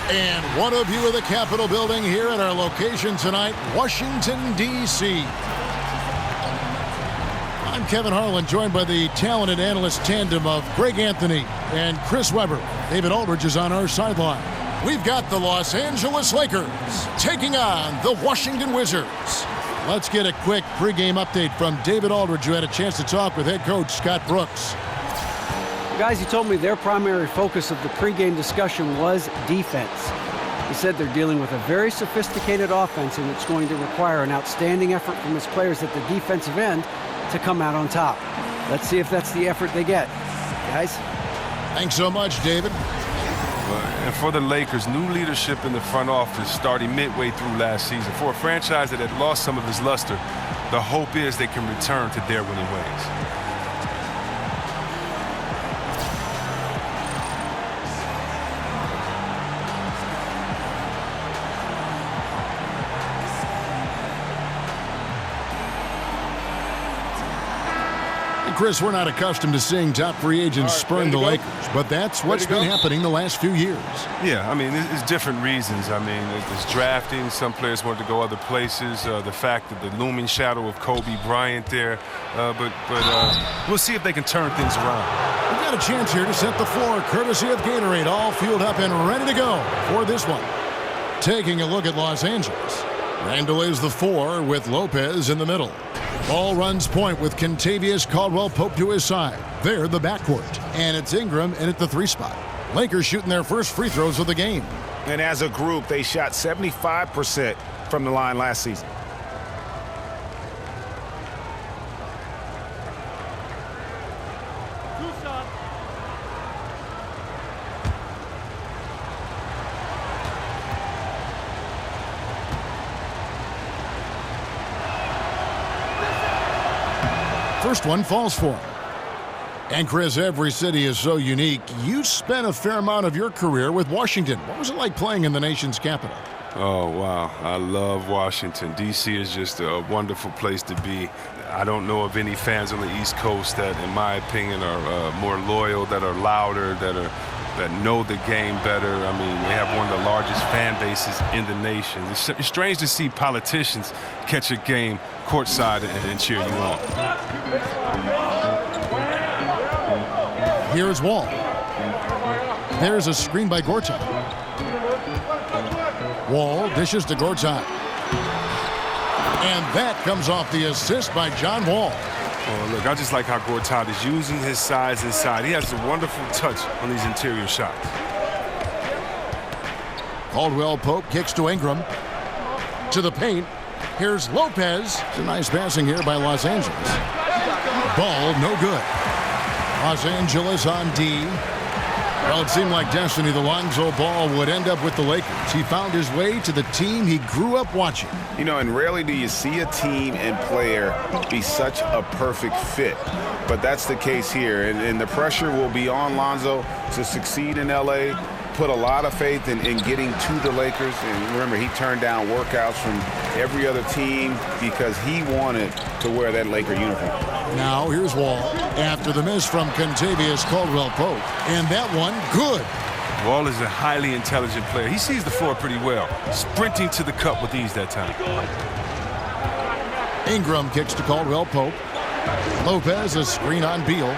And what a view of the Capitol building here at our location tonight, Washington, D.C. I'm Kevin Harlan, joined by the talented analyst tandem of Greg Anthony and Chris Webber. David Aldridge is on our sideline. We've got the Los Angeles Lakers taking on the Washington Wizards. Let's get a quick pregame update from David Aldridge, who had a chance to talk with head coach Scott Brooks. Guys, he told me their primary focus of the pregame discussion was defense. He said they're dealing with a very sophisticated offense, and it's going to require an outstanding effort from his players at the defensive end to come out on top. Let's see if that's the effort they get. Guys? Thanks so much, David. And for the Lakers, new leadership in the front office starting midway through last season. For a franchise that had lost some of its luster, the hope is they can return to their winning ways. Chris, we're not accustomed to seeing top free agents spurn the Lakers, but that's what's been happening the last few years. Yeah, I mean, it's different reasons. I mean, it's drafting. Some players wanted to go other places. The fact that the looming shadow of Kobe Bryant there. But we'll see if they can turn things around. We've got a chance here to set the floor, courtesy of Gatorade, all fueled up and ready to go for this one. Taking a look at Los Angeles. Randall is the 4 with Lopez in the middle. Ball runs point with Kentavious Caldwell-Pope to his side. They're the backcourt. And it's Ingram in at the 3 spot. Lakers shooting their first free throws of the game. And as a group, they shot 75% from the line last season. First one falls for him. And Chris, every city is so unique. You spent a fair amount of your career with Washington. What was it like playing in the nation's capital? Oh, wow. I love Washington. D.C. is just a wonderful place to be. I don't know of any fans on the East Coast that, in my opinion, are more loyal, that are louder, that know the game better. I mean, we have one of the largest fan bases in the nation. It's strange to see politicians catch a game courtside and cheer you on. Here's Wall. There's a screen by Gortat. Wall dishes to Gortat. And that comes off the assist by John Wall. Oh, look, I just like how Gortat is using his size inside. He has a wonderful touch on these interior shots. Caldwell-Pope kicks to Ingram. To the paint. Here's Lopez. It's a nice passing here by Los Angeles. Ball no good. Los Angeles on D. Well, it seemed like destiny. The Lonzo Ball would end up with the Lakers. He found his way to the team he grew up watching. You know, and rarely do you see a team and player be such a perfect fit. But that's the case here. And the pressure will be on Lonzo to succeed in L.A., put a lot of faith in getting to the Lakers. And remember, he turned down workouts from every other team because he wanted to wear that Laker uniform. Now here's Wall after the miss from Kentavious Caldwell-Pope. And that one, good. Wall is a highly intelligent player. He sees the floor pretty well, sprinting to the cup with ease that time. Ingram kicks to Caldwell-Pope. Lopez, a screen on Beal.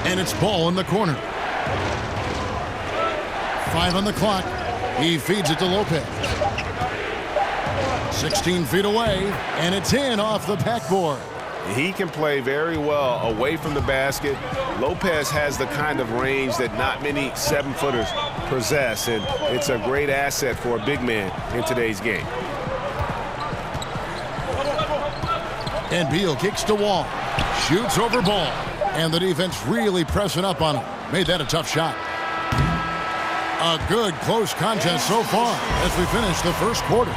And it's Ball in the corner. 5 on the clock. He feeds it to Lopez. 16 feet away, and it's in off the backboard. He can play very well away from the basket. Lopez has the kind of range that not many 7-footers possess, and it's a great asset for a big man in today's game. And Beal kicks to Wall. Shoots over Ball. And the defense really pressing up on him. Made that a tough shot. A good close contest so far as we finish the first quarter.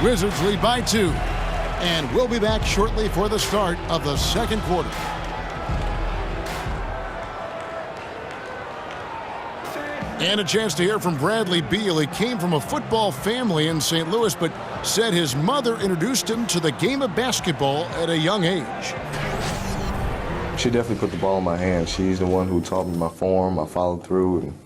Wizards lead by 2. And we'll be back shortly for the start of the second quarter. And a chance to hear from Bradley Beal. He came from a football family in St. Louis, but said his mother introduced him to the game of basketball at a young age. She definitely put the ball in my hands. She's the one who taught me my form, my follow through, and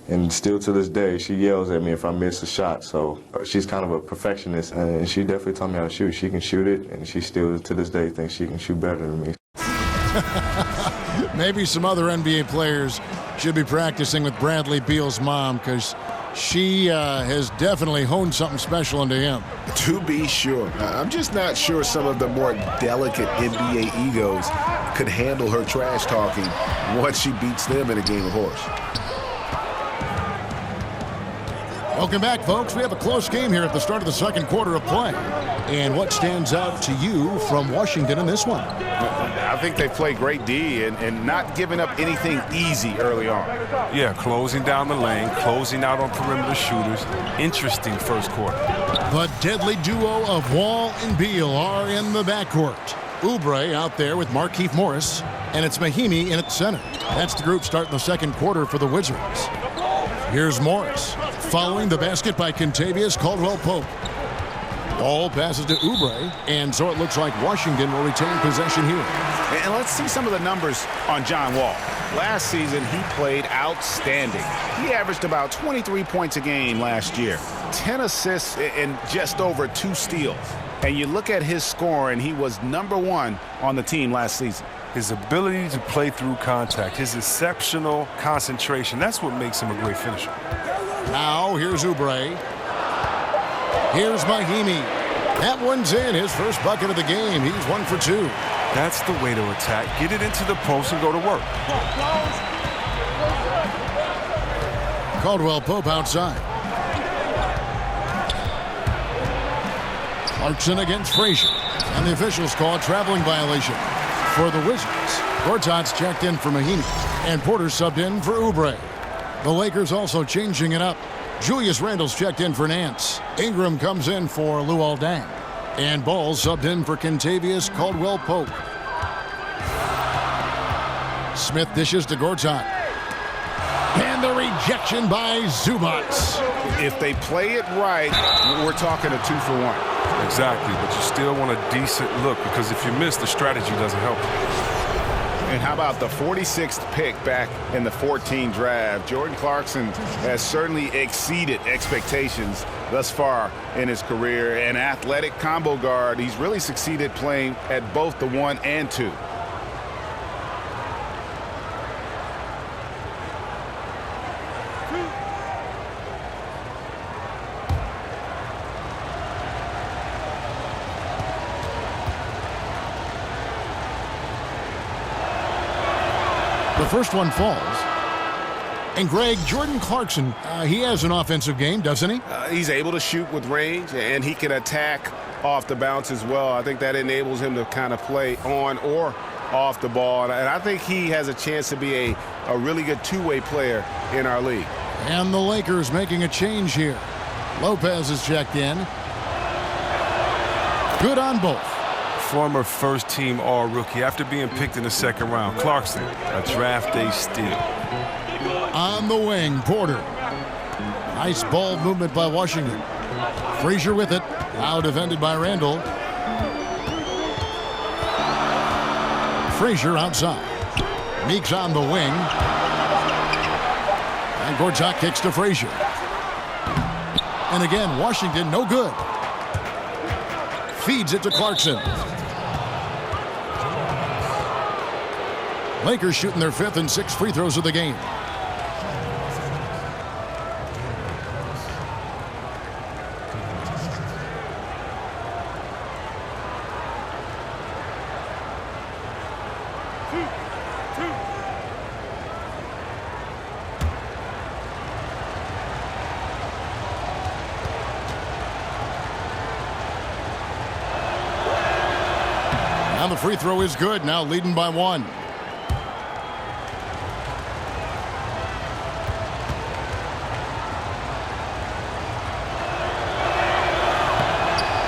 And still to this day, she yells at me if I miss a shot. So she's kind of a perfectionist, and she definitely taught me how to shoot. She can shoot it, and she still to this day thinks she can shoot better than me. Maybe some other NBA players should be practicing with Bradley Beal's mom, because she has definitely honed something special into him. To be sure. I'm just not sure some of the more delicate NBA egos could handle her trash talking once she beats them in a game of horse. Welcome back, folks. We have a close game here at the start of the second quarter of play. And what stands out to you from Washington in this one? I think they play great D and not giving up anything easy early on. Yeah, closing down the lane, closing out on perimeter shooters. Interesting first quarter. The deadly duo of Wall and Beal are in the backcourt. Oubre out there with Markieff Morris, and it's Mahinmi in at center. That's the group starting the second quarter for the Wizards. Here's Morris, following the basket by Kentavious Caldwell-Pope. Ball passes to Oubre, and so it looks like Washington will retain possession here. And let's see some of the numbers on John Wall. Last season, he played outstanding. He averaged about 23 points a game last year, 10 assists and just over 2 steals. And you look at his score, and he was #1 on the team last season. His ability to play through contact, his exceptional concentration, that's what makes him a great finisher. Now here's Oubre. Here's Mahinmi. That one's in, his first bucket of the game. He's 1 for 2. That's the way to attack. Get it into the post and go to work. Caldwell-Pope outside. Clarkson against Frazier. And the officials call a traveling violation for the Wizards. Gortat's checked in for Mahinmi. And Porter subbed in for Oubre. The Lakers also changing it up. Julius Randle's checked in for Nance. Ingram comes in for Luol Deng. And Ball subbed in for Kentavious Caldwell-Pope. Smith dishes to Gortat. And the rejection by Zubac. If they play it right, we're talking a 2 for 1. Exactly, but you still want a decent look, because if you miss, the strategy doesn't help. And how about the 46th pick back in the 14 draft? Jordan Clarkson has certainly exceeded expectations thus far in his career. An athletic combo guard, he's really succeeded playing at both the 1 and 2. The first one falls. And Greg, Jordan Clarkson, he has an offensive game, doesn't he? He's able to shoot with range, and he can attack off the bounce as well. I think that enables him to kind of play on or off the ball. And I think he has a chance to be a really good two-way player in our league. And the Lakers making a change here. Lopez is checked in. Good on both. Former first-team All-Rookie after being picked in the second round. Clarkson, a draft day steal. On the wing, Porter. Nice ball movement by Washington. Frazier with it. Now defended by Randle. Frazier outside. Meeks on the wing. And Gortat kicks to Frazier. And again, Washington no good. Feeds it to Clarkson. Lakers shooting their 5th and 6th free throws of the game. Now the free throw is good, now leading by 1.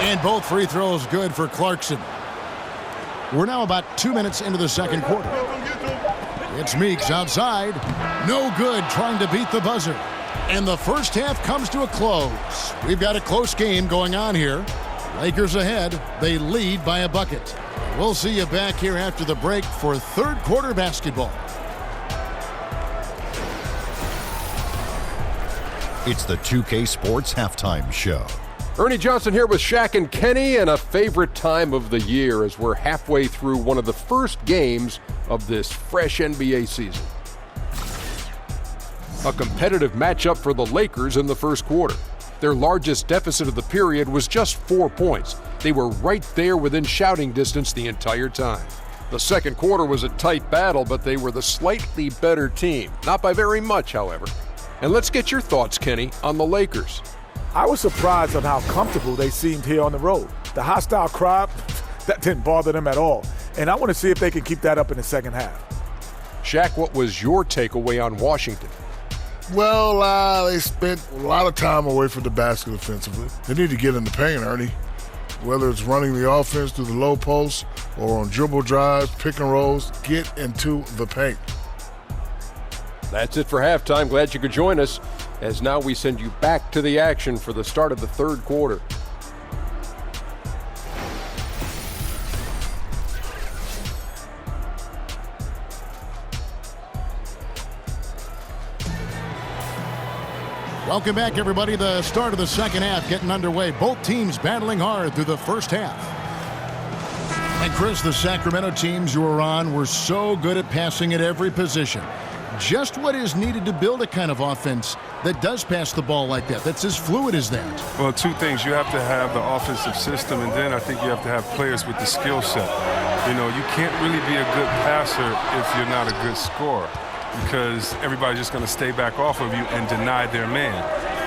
And both free throws good for Clarkson. We're now about 2 minutes into the second quarter. It's Meeks outside. No good, trying to beat the buzzer. And the first half comes to a close. We've got a close game going on here. Lakers ahead. They lead by a bucket. We'll see you back here after the break for third quarter basketball. It's the 2K Sports Halftime Show. Ernie Johnson here with Shaq and Kenny, and a favorite time of the year as we're halfway through one of the first games of this fresh NBA season. A competitive matchup for the Lakers in the first quarter. Their largest deficit of the period was just 4 points. They were right there within shouting distance the entire time. The second quarter was a tight battle, but they were the slightly better team. Not by very much, however. And let's get your thoughts, Kenny, on the Lakers. I was surprised on how comfortable they seemed here on the road. The hostile crowd, that didn't bother them at all. And I want to see if they can keep that up in the second half. Shaq, what was your takeaway on Washington? Well, they spent a lot of time away from the basket offensively. They need to get in the paint, Ernie. Whether it's running the offense through the low post or on dribble drives, pick and rolls, get into the paint. That's it for halftime. Glad you could join us, as now we send you back to the action for the start of the third quarter. Welcome back, everybody. The start of the second half getting underway. Both teams battling hard through the first half. And Chris, the Sacramento teams you were on were so good at passing at every position. Just what is needed to build a kind of offense that does pass the ball like that, that's as fluid as that? Well, two things. You have to have the offensive system, and then I think you have to have players with the skill set. You know, you can't really be a good passer if you're not a good scorer, because everybody's just going to stay back off of you and deny their man.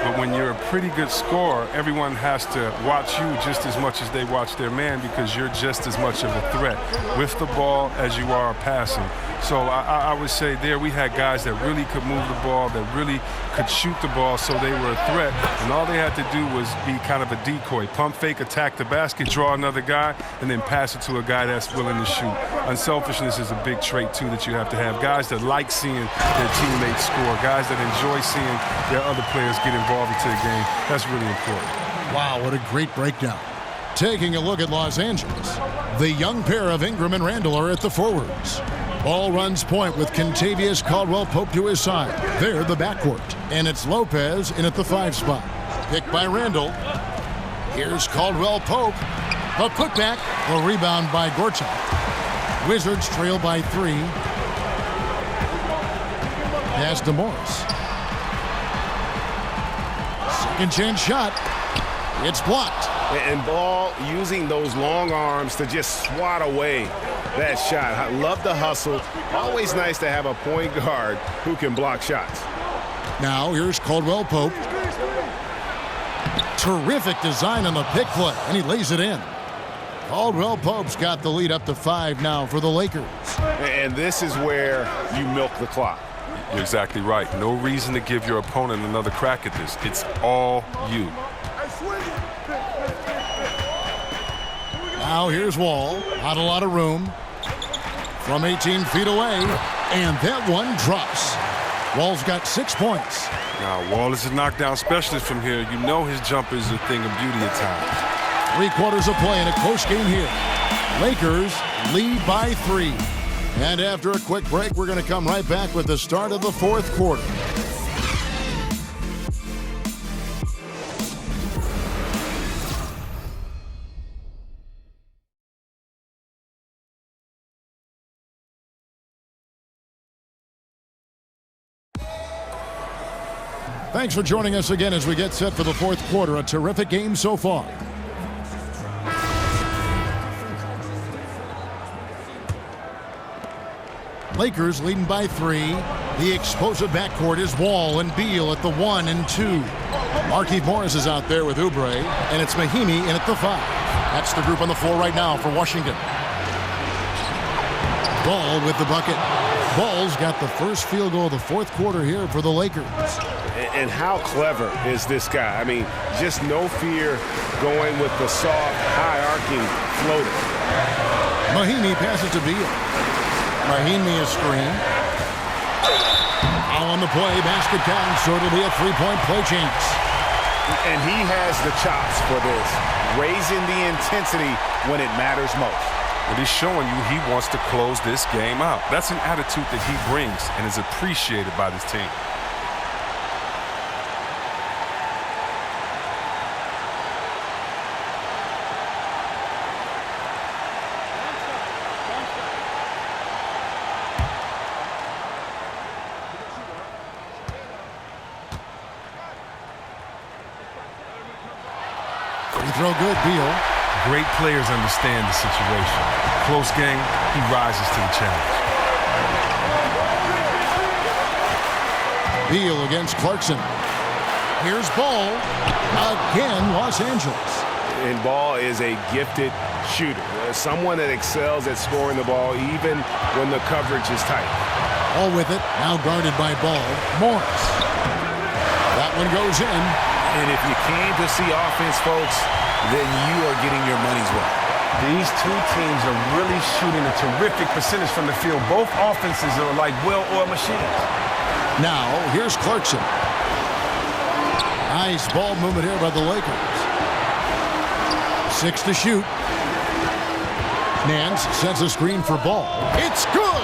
But when you're a pretty good scorer, everyone has to watch you just as much as they watch their man, because you're just as much of a threat with the ball as you are passing. So I would say there we had guys that really could move the ball, that really could shoot the ball, so they were a threat. And all they had to do was be kind of a decoy. Pump fake, attack the basket, draw another guy, and then pass it to a guy that's willing to shoot. Unselfishness is a big trait, too, that you have to have. Guys that like seeing their teammates score, guys that enjoy seeing their other players get involved into the game. That's really important. Wow, what a great breakdown. Taking a look at Los Angeles, the young pair of Ingram and Randall are at the forwards. Ball runs point with Kentavious Caldwell-Pope to his side. They're the backcourt. And it's Lopez in at the 5 spot. Picked by Randall. Here's Caldwell-Pope. A putback. A rebound by Gortat. Wizards trail by 3. Pass to Morris. Second chance shot. It's blocked. And Ball using those long arms to just swat away that shot. I love the hustle. Always nice to have a point guard who can block shots. Now here's Caldwell-Pope. Terrific design on the pick play, and he lays it in. Caldwell-Pope's got the lead up to 5 now for the Lakers. And this is where you milk the clock. You're exactly right. No reason to give your opponent another crack at this. It's all you. Now here's Wall. Not a lot of room. From 18 feet away. And that one drops. Wall's got 6 points. Now, Wall is a knockdown specialist from here. You know his jumper is a thing of beauty at times. 3 quarters of play in a close game here. Lakers lead by 3. And after a quick break, we're going to come right back with the start of the fourth quarter. Thanks for joining us again as we get set for the fourth quarter. A terrific game so far. Lakers leading by 3. The explosive backcourt is Wall and Beal at the 1 and 2. Markieff Morris is out there with Oubre, and it's Mahinmi in at the 5. That's the group on the floor right now for Washington. Ball with the bucket. Ball's got the first field goal of the fourth quarter here for the Lakers. And how clever is this guy? I mean, just no fear going with the soft, high-arcing floater. Mahinmi passes to Beal. Mahinmi is screen. All on the play, basket count, so it'll be a 3-point play chance. And he has the chops for this, raising the intensity when it matters most. And he's showing you he wants to close this game out. That's an attitude that he brings and is appreciated by this team. Free throw good, Beal. Great players understand the situation. Close game, he rises to the challenge. Beal against Clarkson. Here's Ball. Again, Los Angeles. And Ball is a gifted shooter. Someone that excels at scoring the ball even when the coverage is tight. Ball with it. Now guarded by Ball. Morris. That one goes in. And if you came to see offense, folks, then you are getting your money's worth. These two teams are really shooting a terrific percentage from the field. Both offenses are like well-oiled machines. Now, here's Clarkson. Nice ball movement here by the Lakers. 6 to shoot. Nance sets a screen for Ball. It's good!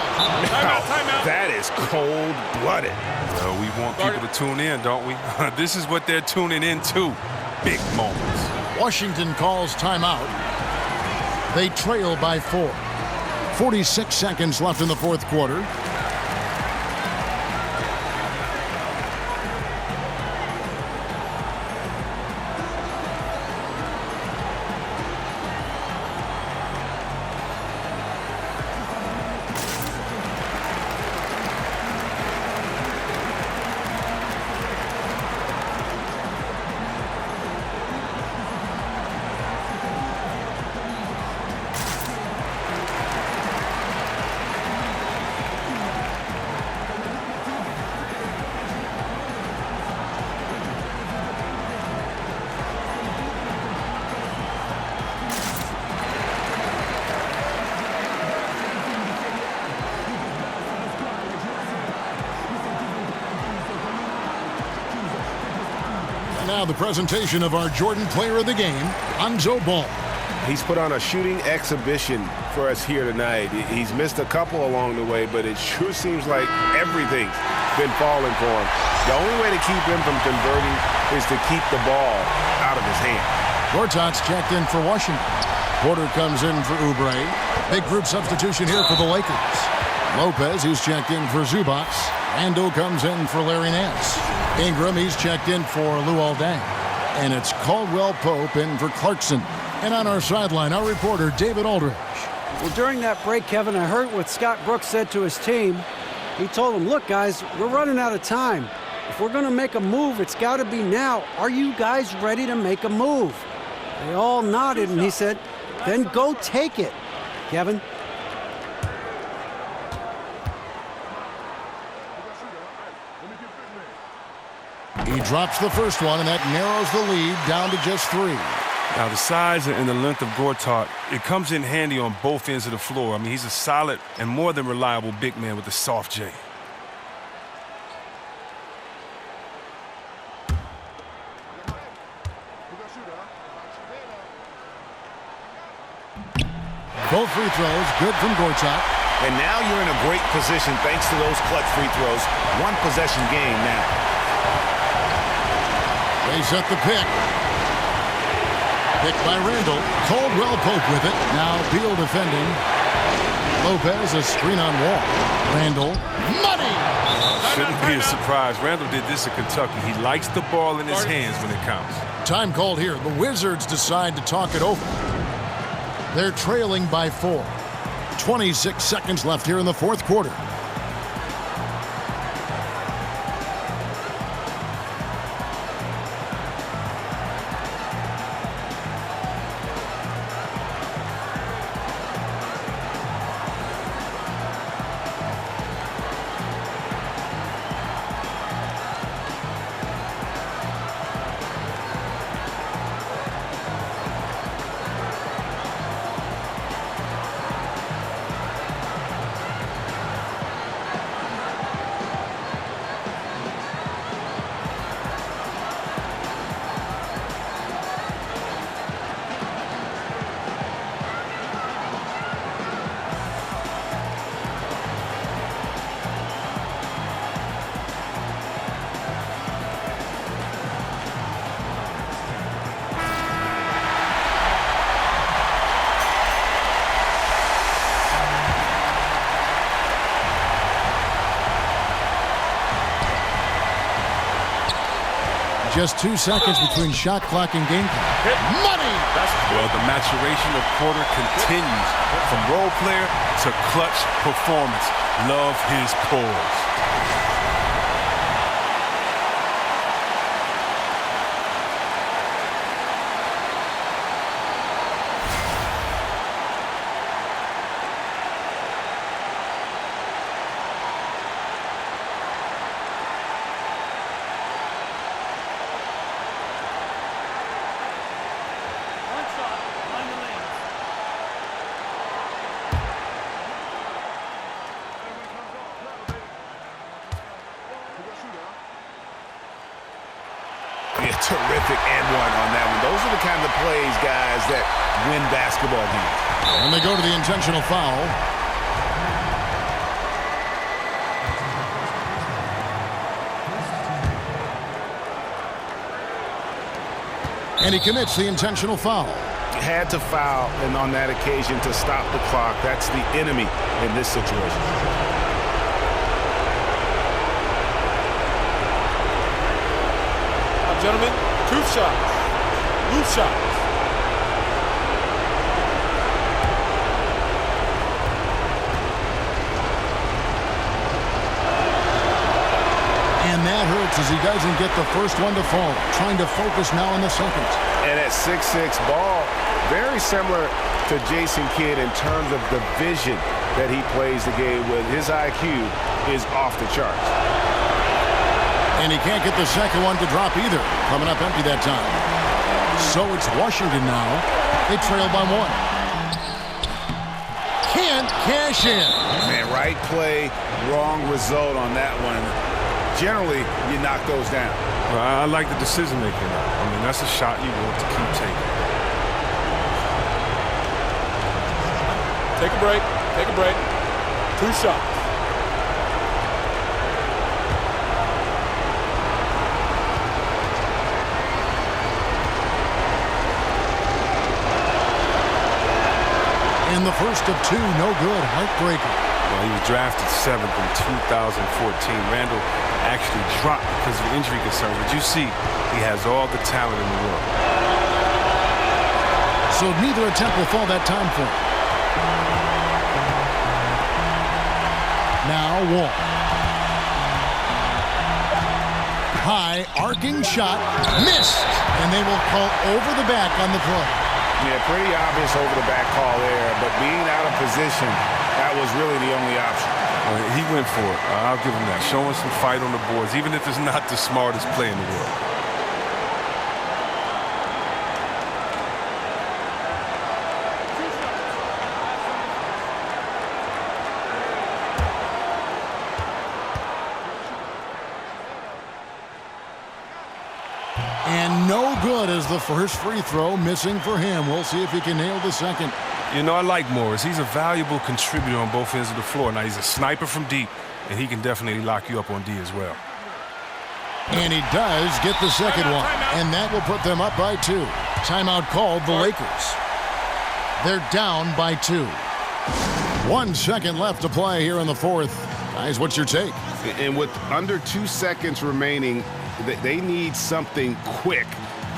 Timeout. That is cold-blooded. Well, we want people to tune in, don't we? This is what they're tuning into. Big moments. Washington calls timeout. They trail by 4. 46 seconds left in the fourth quarter. Now the presentation of our Jordan Player of the Game, Lonzo Ball. He's put on a shooting exhibition for us here tonight. He's missed a couple along the way, but it sure seems like everything's been falling for him. The only way to keep him from converting is to keep the ball out of his hand. Gortat's checked in for Washington. Porter comes in for Oubre. Big group substitution here for the Lakers. Lopez, he's checked in for Zubac. Randall comes in for Larry Nance. Ingram, he's checked in for Luol Deng. And it's Caldwell Pope in for Clarkson. And on our sideline, our reporter, David Aldridge. Well, during that break, Kevin, I heard what Scott Brooks said to his team. He told them, look, guys, we're running out of time. If we're going to make a move, it's got to be now. Are you guys ready to make a move? They all nodded, and he said, then go take it. Kevin? He drops the first one, and that narrows the lead down to just 3. Now, the size and the length of Gortat, it comes in handy on both ends of the floor. I mean, he's a solid and more than reliable big man with a soft J. Both free throws, good from Gortat. And now you're in a great position thanks to those clutch free throws. One possession game now. They set the pick. Pick by Randall. Caldwell Pope with it. Now Beal defending. Lopez, a screen on Wall. Randall, money! Shouldn't be a surprise. Randall did this at Kentucky. He likes the ball in his hands when it counts. Time called here. The Wizards decide to talk it over. They're trailing by 4. 26 seconds left here in the fourth quarter. Just 2 seconds between shot clock and game clock. Money! Well, the maturation of Porter continues from role player to clutch performance. Love his poise. Terrific and one on that one. Those are the kind of plays, guys, that win basketball games. And they go to the intentional foul. And he commits the intentional foul. Had to foul, and on that occasion to stop the clock. That's the enemy in this situation. Gentlemen, two shots. Loose shots. And that hurts as he doesn't get the first one to fall. Trying to focus now on the second. And at 6'6", Ball, very similar to Jason Kidd in terms of the vision that he plays the game with. His IQ is off the charts. And he can't get the second one to drop either. Coming up empty that time. So it's Washington now. They trail by 1. Can't cash in. Man, right play, wrong result on that one. Generally, you knock those down. Well, I like the decision making. I mean, that's a shot you want to keep taking. Take a break. Take a break. Two shots. And the first of 2, no good. Heartbreaker. Well, he was drafted 7th in 2014. Randall actually dropped because of injury concerns. But you see, he has all the talent in the world. So neither attempt will fall that time for him. Now Wall. High, arcing shot. Missed. And they will call over the back on the play. Yeah, pretty obvious over-the-back call there, but being out of position, that was really the only option. He went for it. I'll give him that. Showing some fight on the boards, even if it's not the smartest play in the world. And no good as the first free throw missing for him. We'll see if he can nail the second. You know, I like Morris. He's a valuable contributor on both ends of the floor. Now, he's a sniper from deep, and he can definitely lock you up on D as well. And he does get the second one, and that will put them up by 2. Timeout called the Lakers. They're down by 2. 1 second left to play here in the fourth. Guys, what's your take? And with under 2 seconds remaining, they need something quick.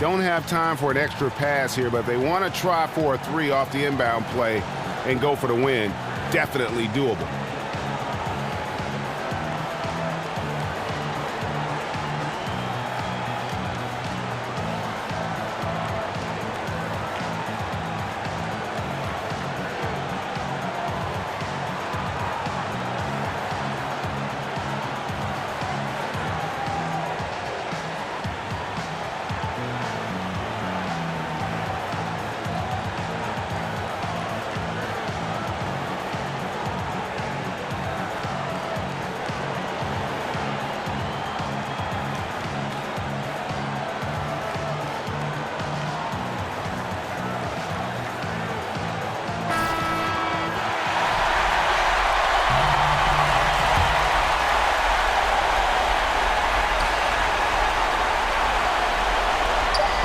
Don't have time for an extra pass here, but they want to try for a 3 off the inbound play and go for the win. Definitely doable.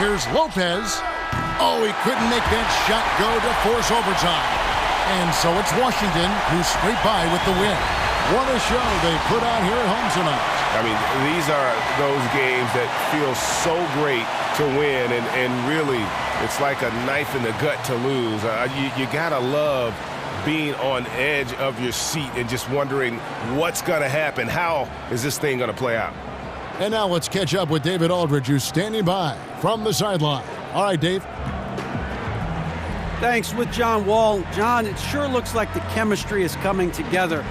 Here's Lopez. Oh, he couldn't make that shot go to force overtime. And so it's Washington who scraped by with the win. What a show they put on here at home tonight. I mean, these are those games that feel so great to win, and really, it's like a knife in the gut to lose. You gotta love being on edge of your seat and just wondering what's gonna happen. How is this thing gonna play out? And now let's catch up with David Aldridge, who's standing by from the sideline. All right, Dave. Thanks. With John Wall. John, it sure looks like the chemistry is coming together.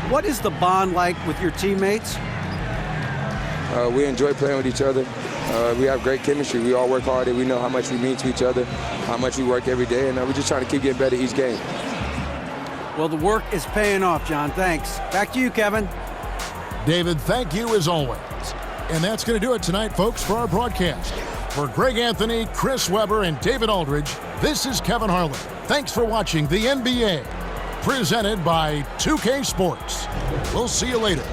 What is the bond like with your teammates? We enjoy playing with each other. We have great chemistry. We all work hard, and we know how much we mean to each other, how much we work every day, and we're just trying to keep getting better each game. Well, the work is paying off, John. Thanks. Back to you, Kevin. David, thank you as always. And that's going to do it tonight, folks, for our broadcast. For Greg Anthony, Chris Webber, and David Aldridge, this is Kevin Harlan. Thanks for watching the NBA, presented by 2K Sports. We'll see you later.